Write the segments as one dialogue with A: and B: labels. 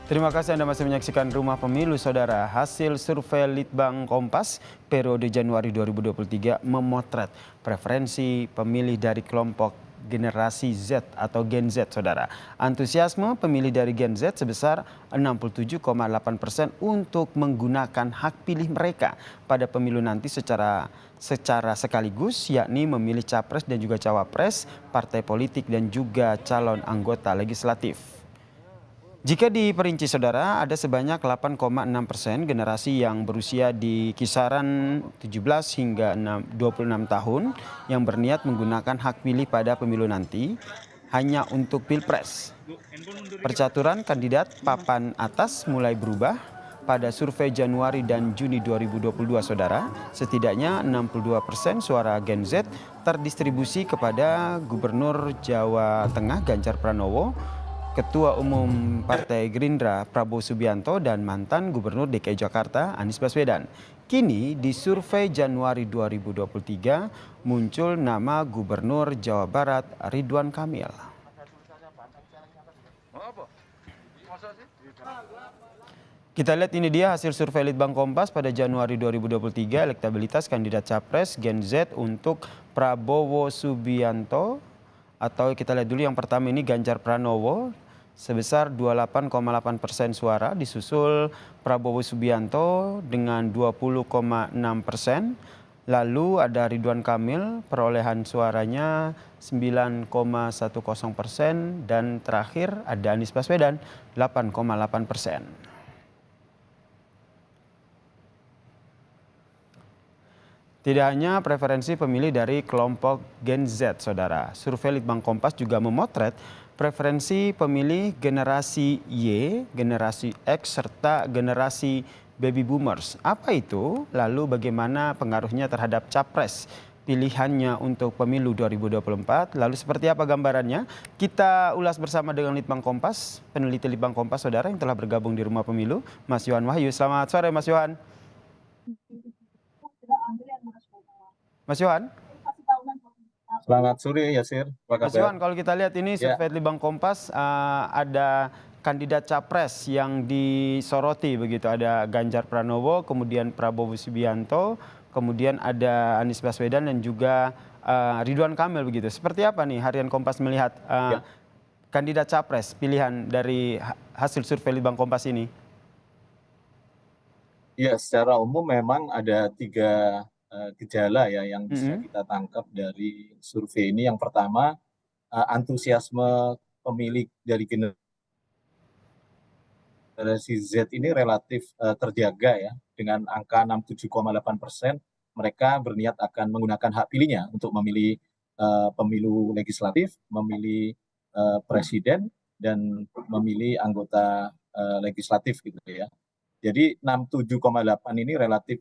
A: Terima kasih Anda masih menyaksikan Rumah Pemilu, Saudara. Hasil survei Litbang Kompas periode Januari 2023 memotret preferensi pemilih dari kelompok generasi Z atau Gen Z, Saudara. Antusiasme pemilih dari Gen Z sebesar 67,8% untuk menggunakan hak pilih mereka pada pemilu nanti secara sekaligus, yakni memilih capres dan juga cawapres, partai politik dan juga calon anggota legislatif. Jika diperinci, Saudara, ada sebanyak 8,6% generasi yang berusia di kisaran 17 hingga 26 tahun yang berniat menggunakan hak pilih pada pemilu nanti hanya untuk pilpres. Percaturan kandidat papan atas mulai berubah pada survei Januari dan Juni 2022, Saudara. Setidaknya 62% suara Gen Z terdistribusi kepada Gubernur Jawa Tengah Ganjar Pranowo, Ketua Umum Partai Gerindra Prabowo Subianto, dan mantan Gubernur DKI Jakarta Anies Baswedan. Kini di survei Januari 2023 muncul nama Gubernur Jawa Barat Ridwan Kamil. Kita lihat ini dia hasil survei Litbang Kompas pada Januari 2023, elektabilitas kandidat capres Gen Z untuk Prabowo Subianto, atau kita lihat dulu yang pertama ini Ganjar Pranowo sebesar 28,8% suara, disusul Prabowo Subianto dengan 20,6%. Lalu ada Ridwan Kamil, perolehan suaranya 9,10%, dan terakhir ada Anies Baswedan 8,8%. Tidak hanya preferensi pemilih dari kelompok Gen Z, Saudara. Survei Litbang Kompas juga memotret preferensi pemilih generasi Y, generasi X, serta generasi baby boomers. Apa itu? Lalu bagaimana pengaruhnya terhadap capres pilihannya untuk pemilu 2024? Lalu seperti apa gambarannya? Kita ulas bersama dengan Litbang Kompas, peneliti Litbang Kompas, Saudara, yang telah bergabung di Rumah Pemilu, Mas Yohan Wahyu. Selamat sore, Mas Yohan. Mas Yohan.
B: Selamat sore, Yasir. Apa
A: Mas
B: kabar?
A: Yohan, kalau kita lihat ini
B: Ya,
A: survei Litbang Kompas, ada kandidat capres yang disoroti begitu. Ada Ganjar Pranowo, kemudian Prabowo Subianto, kemudian ada Anies Baswedan dan juga Ridwan Kamil begitu. Seperti apa nih harian Kompas melihat
B: ya,
A: kandidat capres pilihan dari hasil survei Litbang Kompas ini?
B: ya, secara umum memang ada tiga gejala ya yang bisa
A: Mm-mm.
B: kita tangkap dari survei ini. Yang pertama, antusiasme pemilih dari generasi Z ini relatif terjaga ya, dengan angka 67,8%. Mereka berniat akan menggunakan hak pilihnya untuk memilih pemilu legislatif, memilih presiden, dan memilih anggota legislatif gitu ya. Jadi 67,8 ini relatif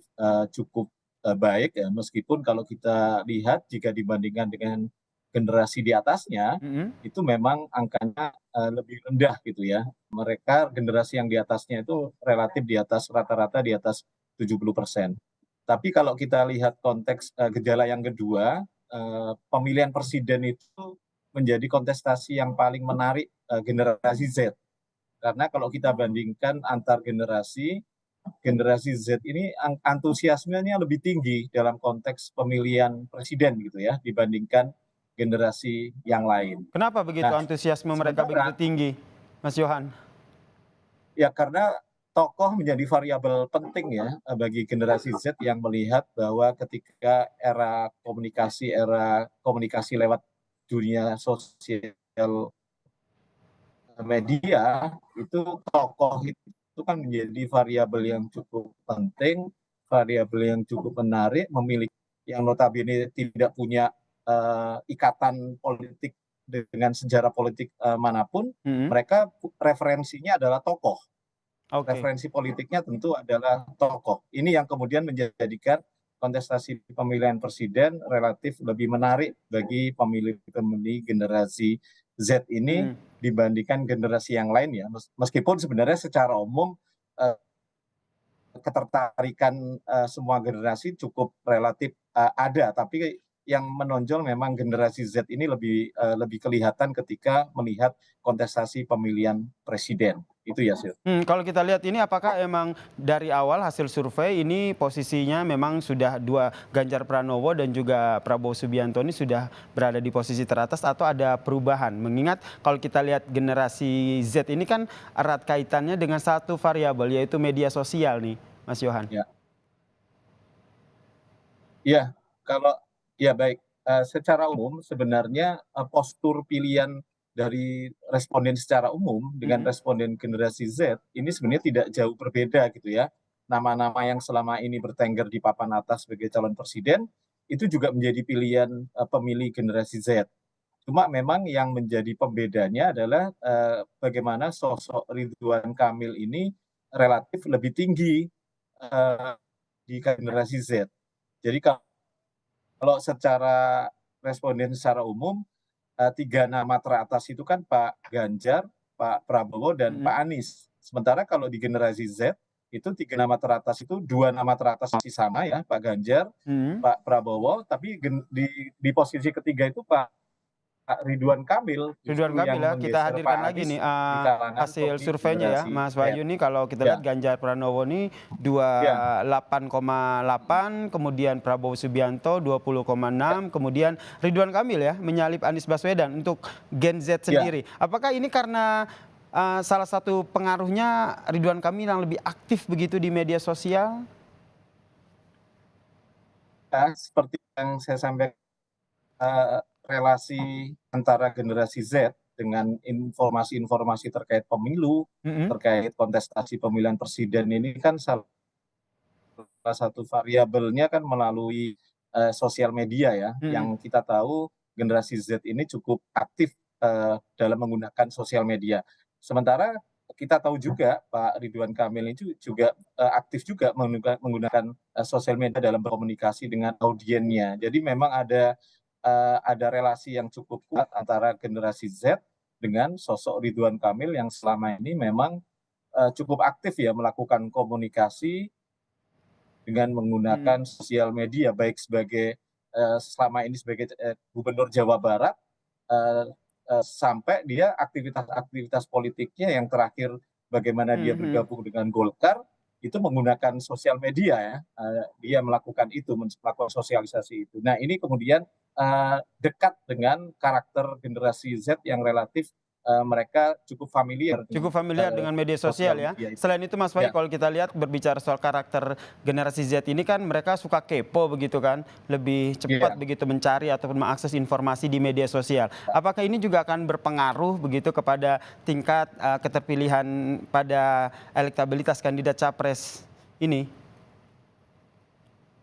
B: cukup baik ya, meskipun kalau kita lihat jika dibandingkan dengan generasi di atasnya,
A: Mm-mm.
B: itu memang angkanya lebih rendah gitu ya. Mereka generasi yang di atasnya itu relatif di atas rata-rata di atas 70%. Tapi kalau kita lihat konteks gejala yang kedua, pemilihan presiden itu menjadi kontestasi yang paling menarik generasi Z. Karena kalau kita bandingkan antar generasi, generasi Z ini antusiasmenya lebih tinggi dalam konteks pemilihan presiden gitu ya dibandingkan generasi yang lain.
A: Kenapa begitu
B: Nah,
A: antusiasme mereka begitu
B: sementara
A: tinggi, Mas Yohan?
B: ya karena tokoh menjadi variabel penting ya bagi generasi Z yang melihat bahwa ketika era komunikasi lewat dunia sosial media itu tokoh itu kan menjadi variabel yang cukup penting, variabel yang cukup menarik, memiliki yang notabene tidak punya ikatan politik dengan sejarah politik manapun,
A: Mm-mm.
B: mereka referensinya adalah tokoh.
A: Oke.
B: Referensi politiknya tentu adalah tokoh. Ini yang kemudian menjadikan kontestasi pemilihan presiden relatif lebih menarik bagi pemilih-pemilih generasi Z ini
A: Mm-mm.
B: dibandingkan generasi yang lain ya. Meskipun sebenarnya secara umum eh, ketertarikan semua generasi cukup relatif ada, tapi yang menonjol memang generasi Z ini lebih kelihatan ketika melihat kontestasi pemilihan presiden. Itu ya sih.
A: Kalau kita lihat ini apakah emang dari awal hasil survei ini posisinya memang sudah dua Ganjar Pranowo dan juga Prabowo Subianto ini sudah berada di posisi teratas atau ada perubahan? Mengingat kalau kita lihat generasi Z ini kan erat kaitannya dengan satu variabel yaitu media sosial nih, Mas Yohan.
B: Ya, ya kalau ya baik. Secara umum sebenarnya postur pilihan dari responden secara umum dengan
A: Mhm.
B: responden generasi Z ini sebenarnya tidak jauh berbeda gitu ya. Nama-nama yang selama ini bertengger di papan atas sebagai calon presiden itu juga menjadi pilihan pemilih generasi Z. Cuma memang yang menjadi pembedanya adalah bagaimana sosok Ridwan Kamil ini relatif lebih tinggi eh, di generasi Z. Jadi kalau secara responden secara umum, tiga nama teratas itu kan Pak Ganjar, Pak Prabowo, dan
A: Mhm.
B: Pak Anies. Sementara kalau di generasi Z, itu tiga nama teratas itu, dua nama teratas masih sama ya, Pak Ganjar,
A: Mhm.
B: Pak Prabowo, tapi di posisi ketiga itu Pak Ridwan Kamil
A: Ridwan
B: justru
A: Kamil
B: yang
A: ya, kita
B: menggeser
A: hadirkan
B: Pak
A: lagi
B: Anies
A: nih
B: di kalangan
A: hasil
B: pemilih
A: surveinya ya,
B: generasi
A: Mas
B: Z.
A: Wahyu nih kalau kita lihat
B: Ya,
A: Ganjar Pranowo nih
B: ya,
A: 28,8, kemudian Prabowo Subianto 20,6,
B: ya,
A: kemudian Ridwan Kamil ya menyalip Anies Baswedan untuk Gen Z
B: ya.
A: sendiri. Apakah ini karena salah satu pengaruhnya Ridwan Kamil yang lebih aktif begitu di media sosial?
B: Seperti yang saya sampaikan, relasi antara generasi Z dengan informasi-informasi terkait pemilu,
A: Mhm.
B: terkait kontestasi pemilihan presiden ini kan salah satu variabelnya kan melalui sosial media ya,
A: Mhm.
B: yang kita tahu generasi Z ini cukup aktif dalam menggunakan sosial media. Sementara kita tahu juga Pak Ridwan Kamil itu juga aktif juga menggunakan sosial media dalam berkomunikasi dengan audiennya. Jadi memang ada relasi yang cukup kuat antara generasi Z dengan sosok Ridwan Kamil yang selama ini memang cukup aktif ya melakukan komunikasi dengan
A: Mhm.
B: menggunakan sosial media, baik sebagai selama ini sebagai Gubernur Jawa Barat, eee sampai dia aktivitas-aktivitas politiknya yang terakhir bagaimana dia
A: Mhm.
B: bergabung dengan Golkar, itu menggunakan sosial media ya, dia melakukan itu, melakukan sosialisasi itu. Nah ini kemudian dekat dengan karakter generasi Z yang relatif mereka cukup familiar dengan
A: Cukup familiar dengan media
B: sosial
A: sosial ya.
B: media itu.
A: Selain itu Mas Wahyu
B: Ya,
A: kalau kita lihat berbicara soal karakter generasi Z ini kan mereka suka kepo begitu kan, lebih cepat
B: iya.
A: begitu mencari ataupun mengakses informasi di media sosial. Apakah ini juga akan berpengaruh begitu kepada tingkat keterpilihan pada elektabilitas kandidat capres ini?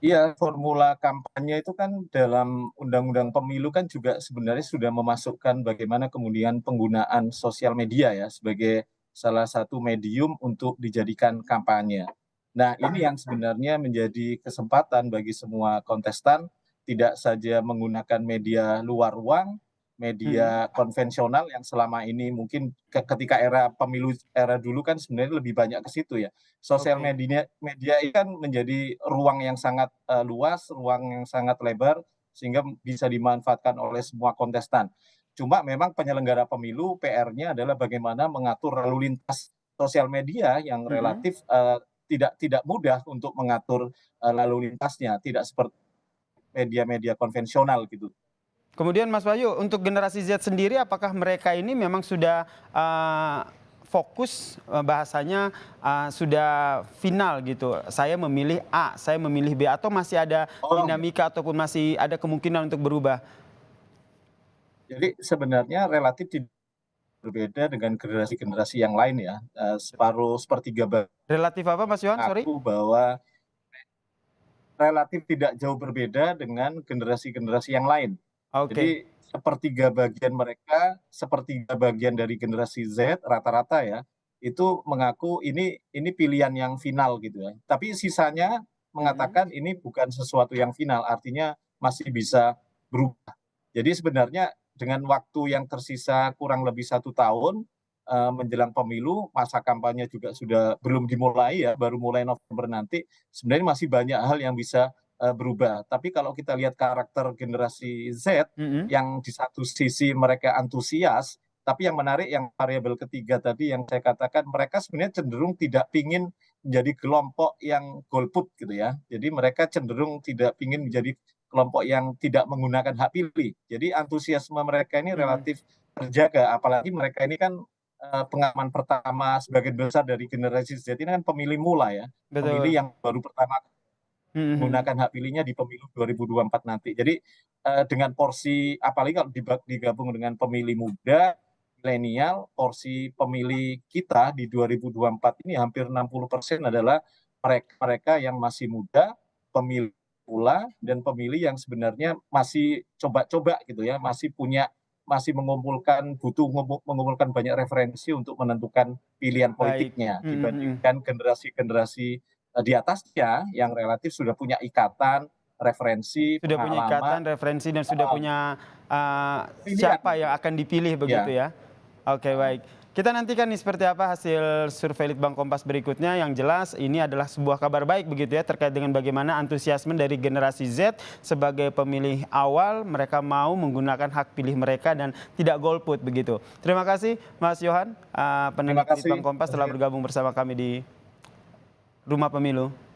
B: Iya, formula kampanye itu kan dalam undang-undang pemilu kan juga sebenarnya sudah memasukkan bagaimana kemudian penggunaan sosial media ya sebagai salah satu medium untuk dijadikan kampanye. Nah, ini yang sebenarnya menjadi kesempatan bagi semua kontestan tidak saja menggunakan media luar ruang,
A: Mhm.
B: media konvensional yang selama ini mungkin ketika era pemilu era dulu kan sebenarnya lebih banyak ke situ ya. Sosial
A: Oke.
B: media ini kan menjadi ruang yang sangat luas, ruang yang sangat lebar sehingga bisa dimanfaatkan oleh semua kontestan. Cuma memang penyelenggara pemilu PR-nya adalah bagaimana mengatur lalu lintas sosial media yang
A: Mhm.
B: relatif tidak tidak mudah untuk mengatur lalu lintasnya, tidak seperti media-media konvensional gitu.
A: Kemudian Mas Wahyu, untuk generasi Z sendiri apakah mereka ini memang sudah fokus bahasanya sudah final gitu. Saya memilih A, saya memilih B atau masih ada
B: Oh, enggak.
A: dinamika ataupun masih ada kemungkinan untuk berubah?
B: Jadi sebenarnya relatif tidak berbeda dengan generasi-generasi yang lain ya. Separuh sepertiga
A: Relatif apa Mas Yohan? Sorry.
B: mengaku bahwa relatif tidak jauh berbeda dengan generasi-generasi yang lain.
A: Oke.
B: Jadi sepertiga bagian dari generasi Z rata-rata ya, itu mengaku ini pilihan yang final gitu ya. Tapi sisanya
A: Mhm.
B: mengatakan ini bukan sesuatu yang final, artinya masih bisa berubah. Jadi sebenarnya dengan waktu yang tersisa kurang lebih 1 tahun menjelang pemilu, masa kampanye juga sudah belum dimulai ya, baru mulai November nanti, sebenarnya masih banyak hal yang bisa berubah. Tapi kalau kita lihat karakter generasi Z
A: Mhm.
B: yang di satu sisi mereka antusias Tapi yang menarik yang variabel ketiga tadi yang saya katakan mereka sebenarnya cenderung tidak ingin menjadi kelompok yang golput gitu ya. Jadi mereka cenderung tidak ingin menjadi kelompok yang tidak menggunakan hak pilih. Jadi antusiasme mereka ini
A: Mhm.
B: relatif terjaga, apalagi mereka ini kan pengalaman pertama sebagian besar dari generasi Z ini kan pemilih mula ya, pemilih
A: Betul.
B: yang baru pertama
A: Mhm mhm.
B: menggunakan hak pilihnya di pemilu 2024 nanti. Jadi dengan porsi apalagi kalau digabung dengan pemilih muda, milenial, porsi pemilih kita di 2024 ini hampir 60% adalah mereka yang masih muda, pemilih pula dan pemilih yang sebenarnya masih coba-coba gitu ya, masih mengumpulkan banyak referensi untuk menentukan pilihan
A: Baik.
B: politiknya
A: Mhm mhm.
B: dibandingkan generasi-generasi di atasnya yang relatif sudah punya ikatan, referensi,
A: Sudah punya
B: pengalaman,
A: ikatan, referensi, dan sudah
B: heeh,
A: punya,
B: pilihan
A: siapa
B: gitu
A: yang
B: ya.
A: akan dipilih
B: Iya,
A: begitu ya? Oke,
B: heeh.
A: baik. Kita nantikan nih seperti apa hasil survei Litbang Kompas berikutnya. Yang jelas ini adalah sebuah kabar baik begitu ya terkait dengan bagaimana antusiasme dari generasi Z sebagai pemilih awal, mereka mau menggunakan hak pilih mereka dan tidak golput begitu. Terima kasih Mas Yohan,
B: Terima
A: peneliti
B: kasih,
A: Litbang Kompas telah
B: Mas.
A: bergabung bersama kami di Rumah Pemilu.